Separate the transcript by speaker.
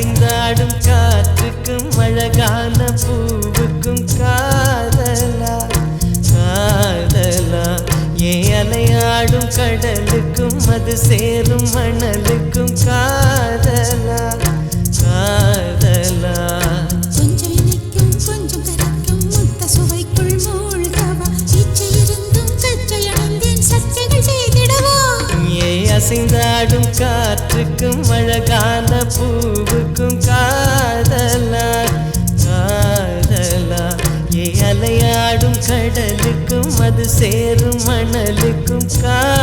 Speaker 1: அசைந்தாடும் காற்றுக்கும் அழகான பூவுக்கும் காதலா காதலா ஏன் அலையாடும் கடலுக்கும் அது சேரும் மணலுக்கும் காதலா காதலா
Speaker 2: கொஞ்சம் இனிக்கும் கொஞ்சம் கரைக்கும் முத்த சுவைக்குள் மூழ்கவா இச்சை இருந்தும் கச்சை அணிந்தேன் சச்சைகள் செய்திடவா
Speaker 1: ஏன் அசைந்தாடும் காற்றுக்கும் அழகான பூவுக்கும் காதலா காதலா ஏன் அலையாடும் கடலுக்கும் அது சேரும் மணலுக்கும் காதலா